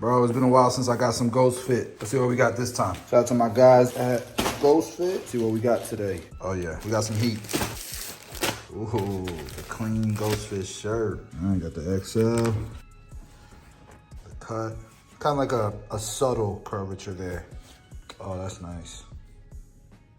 Bro, it's been a while since I got some Ghost Fit. Let's see what we got this time. Shout out to my guys at Ghost Fit. See what we got today. Oh yeah, we got some heat. Ooh, the clean Ghost Fit shirt. I got the XL, the cut. Kind of like a subtle curvature there. Oh, that's nice.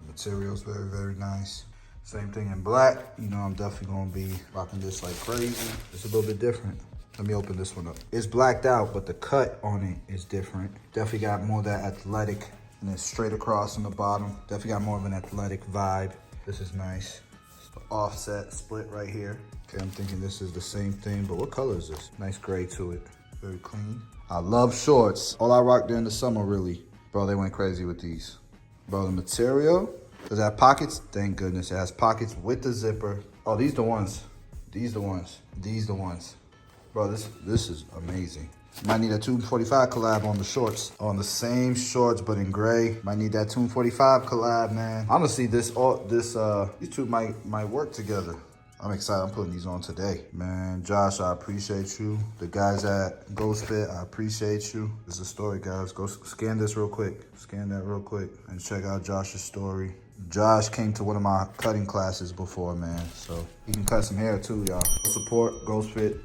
The material's very, very nice. Same thing in black. You know, I'm definitely gonna be rocking this like crazy. It's a little bit different. Let me open this one up. It's blacked out, but the cut on it is different. Definitely got more of that athletic, and then straight across on the bottom. Definitely got more of an athletic vibe. This is nice. It's the offset split right here. Okay, I'm thinking this is the same thing, but what color is this? Nice gray to it. Very clean. I love shorts. All I rock during the summer, really. Bro, they went crazy with these. Bro, the material, does it have pockets? Thank goodness, it has pockets with the zipper. Oh, these the ones. These the ones. These the ones. Bro, this is amazing. Might need a Tomb45 collab on the shorts. On the same shorts, but in gray. Might need that Tomb45 collab, man. Honestly, these two might work together. I'm excited. I'm putting these on today. Man, Josh, I appreciate you. The guys at Ghost Fit, I appreciate you. This is a story, guys. Go scan this real quick. Scan that real quick and check out Josh's story. Josh came to one of my cutting classes before, man. So he can cut some hair too, y'all. Support Ghost Fit.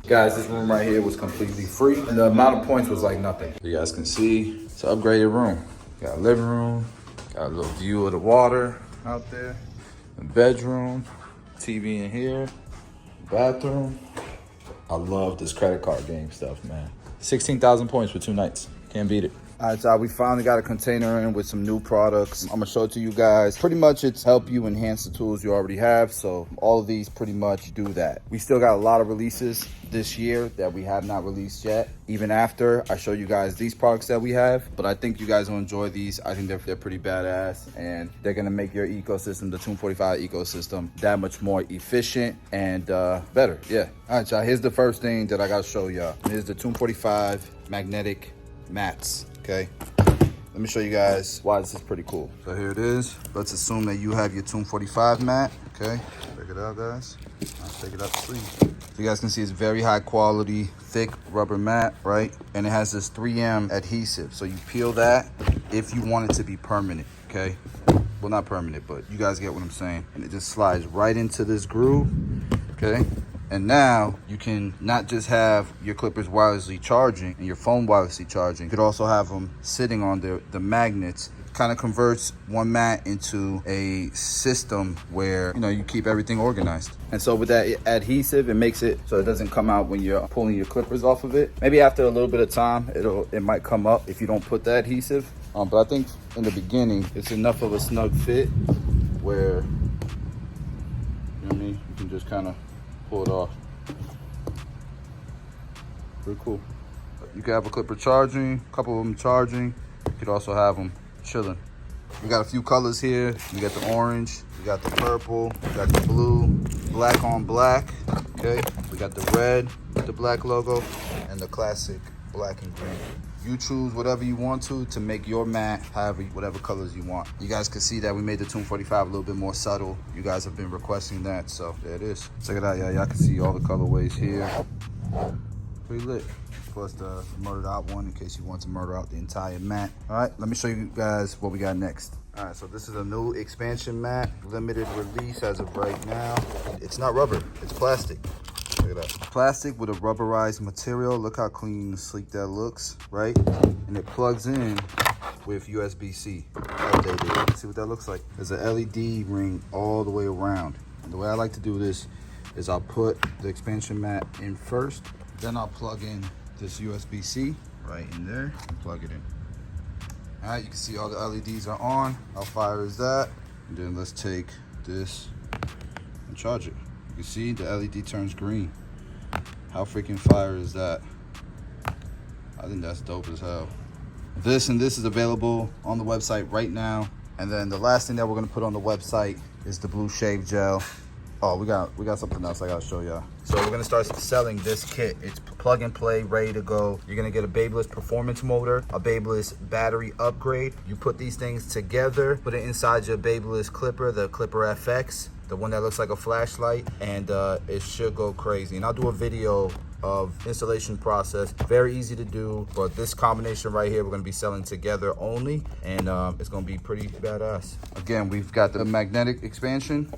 Guys, this room right here was completely free, and the amount of points was like nothing. You guys can see, it's an upgraded room. Got a living room, got a little view of the water out there, a bedroom, TV in here, bathroom. I love this credit card game stuff, man. 16,000 points for 2 nights. Can't beat it. All right, so we finally got a container in with some new products. I'm gonna show it to you guys. Pretty much it's help you enhance the tools you already have. So all of these pretty much do that. We still got a lot of releases this year that we have not released yet. Even after I show you guys these products that we have, but I think you guys will enjoy these. I think they're pretty badass, and they're gonna make your ecosystem, the Tomb45 ecosystem, that much more efficient and better, yeah. All right, y'all, here's the first thing that I gotta show y'all. Here's the Tomb45 magnetic mats, okay? Let me show you guys why this is pretty cool. So here it is. Let's assume that you have your Tomb45 mat, okay? Check it out, guys. I'll take it out the sleeve. So you guys can see it's very high quality, thick rubber mat, right? And it has this 3M adhesive. So you peel that if you want it to be permanent, okay? Well, not permanent, but you guys get what I'm saying. And it just slides right into this groove, okay? And now you can not just have your clippers wirelessly charging and your phone wirelessly charging. You could also have them sitting on the magnets. Kind of converts one mat into a system where, you know, you keep everything organized. And so with that adhesive, it makes it so it doesn't come out when you're pulling your clippers off of it. Maybe after a little bit of time, it might come up if you don't put the adhesive. But I think in the beginning, it's enough of a snug fit where, you know what I mean, you can just kind of pull it off. Pretty cool. You can have a clipper charging, a couple of them charging. You could also have them chilling. We got a few colors here. We got the orange, we got the purple, we got the blue, black on black, okay? We got the red with the black logo, and the classic black and green. You choose whatever you want to make your mat have whatever colors you want. You guys can see that we made the Tomb45 a little bit more subtle. You guys have been requesting that, so there it is. Check it out, y'all. Y'all can see all the colorways here. Pretty lit. Plus the murdered out one in case you want to murder out the entire mat. All right, let me show you guys what we got next. All right, so this is a new expansion mat, limited release as of right now. It's not rubber, it's plastic. Check it out. Plastic with a rubberized material. Look how clean and sleek that looks, right? And it plugs in with USB-C. Updated. See what that looks like? There's an LED ring all the way around. And the way I like to do this is I'll put the expansion mat in first, then I'll plug in this USB-C right in there and plug it in. All right, you can see all the LEDs are on. How fire is that? And then let's take this and charge it. You can see the LED turns green. How freaking fire is that? I think that's dope as hell. This is available on the website right now. And then the last thing that we're gonna put on the website is the blue shave gel. Oh, we got something else I gotta show y'all. So we're gonna start selling this kit. It's plug and play, ready to go. You're gonna get a Babyliss performance motor, a Babyliss battery upgrade. You put these things together, put it inside your Babyliss clipper, the Clipper FX, the one that looks like a flashlight, and it should go crazy. And I'll do a video of installation process. Very easy to do, but this combination right here, we're gonna be selling together only, and it's gonna be pretty badass. Again, we've got the magnetic expansion,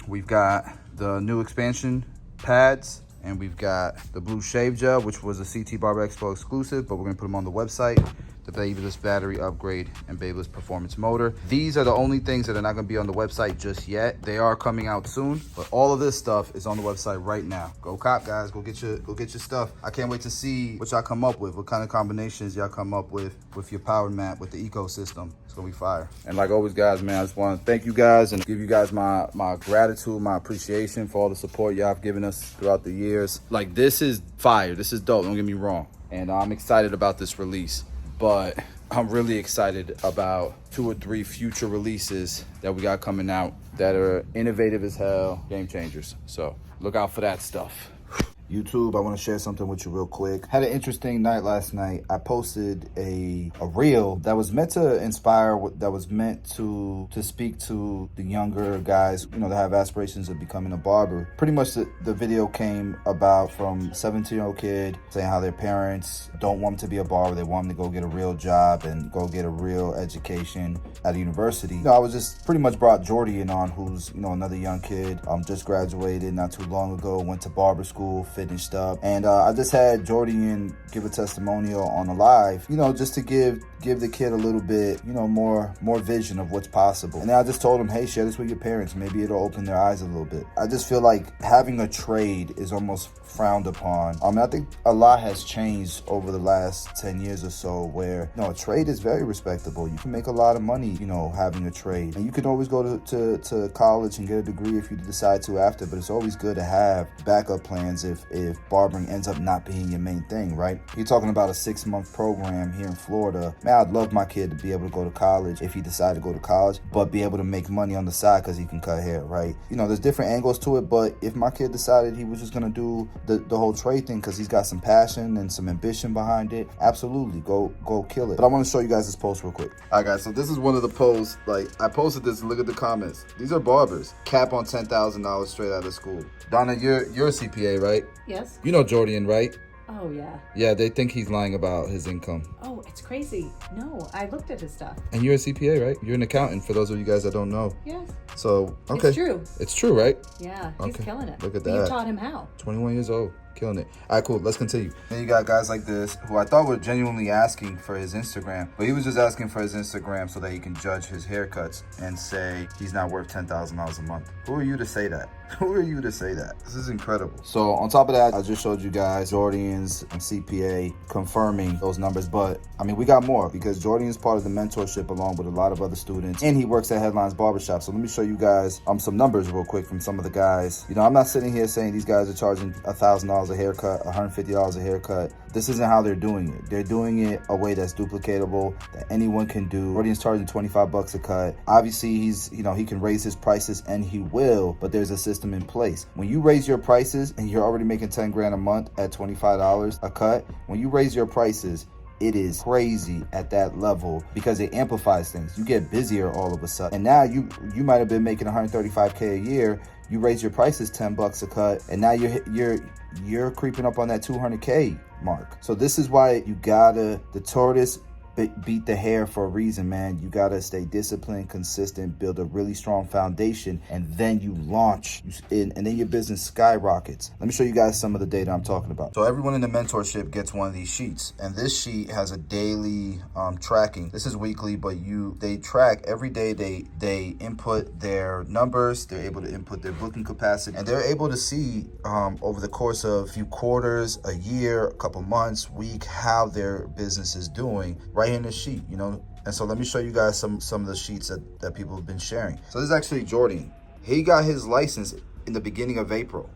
we've got the new expansion pads, and we've got the blue shave gel, which was a CT Barber Expo exclusive, but we're gonna put them on the website. The Babyliss battery upgrade and Babyliss performance motor. These are the only things that are not gonna be on the website just yet. They are coming out soon, but all of this stuff is on the website right now. Go cop, guys, go get your stuff. I can't wait to see what y'all come up with, what kind of combinations y'all come up with your power mat, with the ecosystem. It's gonna be fire. And like always, guys, man, I just wanna thank you guys and give you guys my gratitude, my appreciation for all the support y'all have given us throughout the years. Like, this is fire, this is dope, don't get me wrong. And I'm excited about this release. But I'm really excited about 2 or 3 future releases that we got coming out that are innovative as hell, game changers. So look out for that stuff. YouTube, I want to share something with you real quick. Had an interesting night last night. I posted a reel that was meant to inspire, that was meant to speak to the younger guys, you know, that have aspirations of becoming a barber. Pretty much the video came about from a 17-year-old kid saying how their parents don't want them to be a barber. They want them to go get a real job and go get a real education at a university. You know, I was just pretty much brought Jordy in on, who's, you know, another young kid, just graduated not too long ago, went to barber school, finished up, and I just had Jordan give a testimonial on a live, you know, just to give the kid a little bit, you know, more vision of what's possible. And then I just told him, hey, share this with your parents, maybe it'll open their eyes a little bit. I just feel like having a trade is almost frowned upon. I mean, I think a lot has changed over the last 10 years or so, where, you know, a trade is very respectable. You can make a lot of money, you know, having a trade, and you can always go to college and get a degree if you decide to after, but it's always good to have backup plans if barbering ends up not being your main thing, right? You're talking about a 6-month program here in Florida. Man, I'd love my kid to be able to go to college if he decided to go to college, but be able to make money on the side because he can cut hair, right? You know, there's different angles to it, but if my kid decided he was just gonna do the whole trade thing because he's got some passion and some ambition behind it, absolutely, go kill it. But I want to show you guys this post real quick. All right, guys, so this is one of the posts. Like, I posted this, look at the comments. These are barbers. Cap on $10,000 straight out of school. Donna, you're a CPA, right? Yes. You know Jordan, right? Oh, yeah. Yeah, they think he's lying about his income. Oh, it's crazy. No, I looked at his stuff. And you're a CPA, right? You're an accountant, for those of you guys that don't know. Yes. So, okay. It's true. It's true, right? Yeah, he's Okay. killing it. Look at But that. you taught him how. 21 years old. Killing it. All right, cool. Let's continue. Then you got guys like this who I thought were genuinely asking for his Instagram, but he was just asking for his Instagram so that he can judge his haircuts and say he's not worth $10,000 a month. Who are you to say that? Who are you to say that? This is incredible. So on top of that, I just showed you guys Jordan's and CPA confirming those numbers, but I mean, we got more because Jordan is part of the mentorship along with a lot of other students, and he works at Headlines Barbershop. So let me show you guys some numbers real quick from some of the guys. You know, I'm not sitting here saying these guys are charging $1,000 a haircut, $150 a haircut. This isn't how they're doing it. They're doing it a way that's duplicatable, that anyone can do. Jordan's charging 25 bucks a cut. Obviously, he's, you know, he can raise his prices, and he will, but there's a system in place. When you raise your prices and you're already making 10 grand a month at $25 a cut, when you raise your prices, it is crazy at that level because it amplifies things. You get busier all of a sudden. And now you might have been making $135K a year. You raise your prices 10 bucks a cut, and now you're creeping up on that 200K mark. So this is why you gotta, the tortoise beat the hare for a reason, man. You gotta stay disciplined, consistent, build a really strong foundation, and then you launch, and then your business skyrockets. Let me show you guys some of the data I'm talking about. So everyone in the mentorship gets one of these sheets, and this sheet has a daily tracking. This is weekly, but they track every day. They input their numbers. They're able to input their booking capacity, and they're able to see over the course of a few quarters, a year, a couple months, week, how their business is doing right in this sheet, you know. And so let me show you guys some of the sheets that people have been sharing. So this is actually Jordan. He got his license in the beginning of April.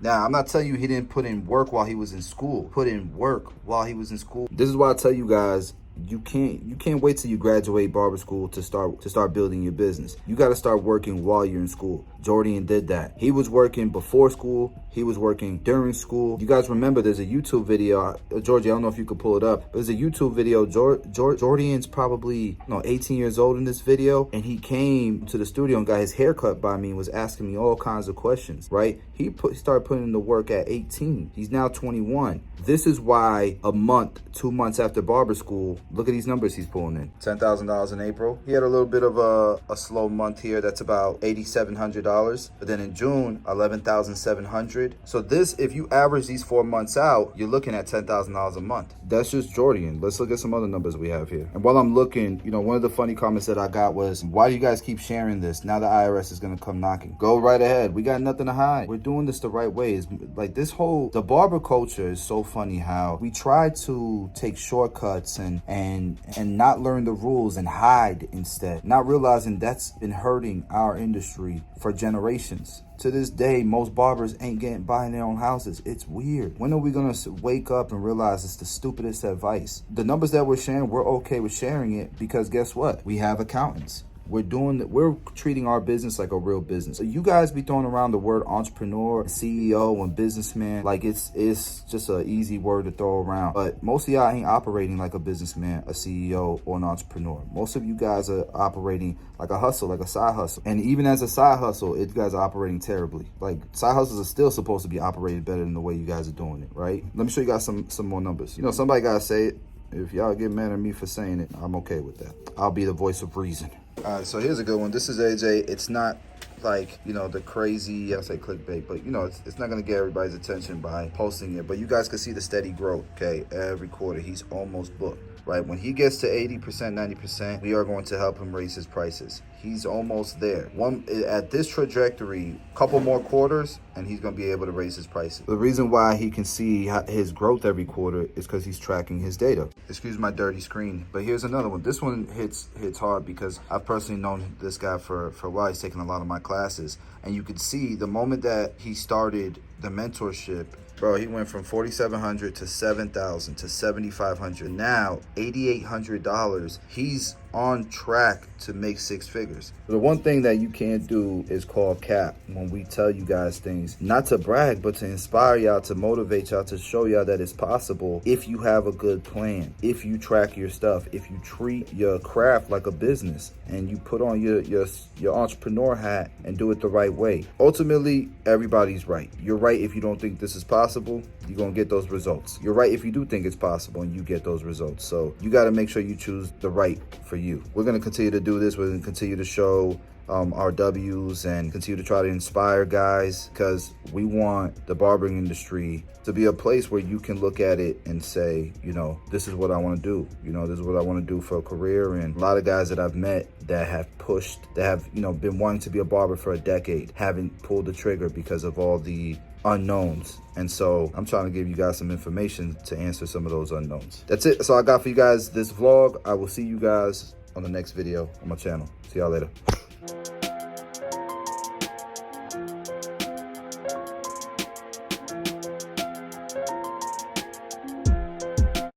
Now, I'm not telling you he didn't put in work while he was in school. Put in work while he was in school. This is why I tell you guys, you can't wait till you graduate barber school to start building your business. You got to start working while you're in school. Jordan did that. He was working before school. He was working during school. You guys remember there's a YouTube video, Georgie, I don't know if you could pull it up. There's a YouTube video. Jordan's probably 18 years old in this video, and he came to the studio and got his hair cut by me and was asking me all kinds of questions, right? He started putting in the work at 18. He's now 21. This is why a month, 2 months after barber school, look at these numbers he's pulling in. $10,000 in April. He had a little bit of a slow month here. That's about $8,700. But then in June, $11,700. So this, if you average these 4 months out, you're looking at $10,000 a month. That's just Jordan. Let's look at some other numbers we have here. And while I'm looking, one of the funny comments that I got was, why do you guys keep sharing this? Now the IRS is going to come knocking. Go right ahead. We got nothing to hide. We're doing this the right way. It's like the barber culture is so funny how we try to take shortcuts and not learn the rules and hide instead, not realizing that's been hurting our industry for generations. To this day, most barbers ain't buying their own houses. It's weird. When are we gonna wake up and realize it's the stupidest advice? The numbers that we're sharing, we're okay with sharing it because guess what? We have accountants. We're treating our business like a real business. So you guys be throwing around the word entrepreneur, CEO, and businessman like it's just an easy word to throw around. But most of y'all ain't operating like a businessman, a CEO, or an entrepreneur. Most of you guys are operating like a hustle, like a side hustle. And even as a side hustle, you guys are operating terribly. Like side hustles are still supposed to be operated better than the way you guys are doing it, right? Let me show you guys some more numbers. Somebody gotta say it. If y'all get mad at me for saying it, I'm okay with that. I'll be the voice of reason. All right, so here's a good one. This is AJ. It's not like, the crazy, I say clickbait, but it's not gonna get everybody's attention by posting it, but you guys can see the steady growth, okay? Every quarter, he's almost booked, right? When he gets to 80%, 90%, we are going to help him raise his prices. He's almost there. At this trajectory, couple more quarters, and he's gonna be able to raise his prices. The reason why he can see his growth every quarter is because he's tracking his data. Excuse my dirty screen, but here's another one. This one hits hard because I've personally known this guy for a while. He's taken a lot of my classes, and you could see the moment that he started the mentorship, bro, he went from $4,700 to $7,000 to $7,500. Now $8,800. He's on track to make 6 figures. The one thing that you can't do is call cap when we tell you guys things, not to brag, but to inspire y'all, to motivate y'all, to show y'all that it's possible if you have a good plan, if you track your stuff, if you treat your craft like a business, and you put on your entrepreneur hat and do it the right way. Ultimately, everybody's right. You're right if you don't think this is possible, you're gonna get those results. You're right if you do think it's possible and you get those results. So you gotta make sure you choose the right for you. We're gonna continue to do this. We're gonna continue to show our W's and continue to try to inspire guys, because we want the barbering industry to be a place where you can look at it and say, this is what I want to do. This is what I want to do for a career. And a lot of guys that I've met that have pushed, that have, been wanting to be a barber for a decade, haven't pulled the trigger because of all the unknowns. And so I'm trying to give you guys some information to answer some of those unknowns. That's it. That's all I got for you guys this vlog. I will see you guys on the next video on my channel. See y'all later.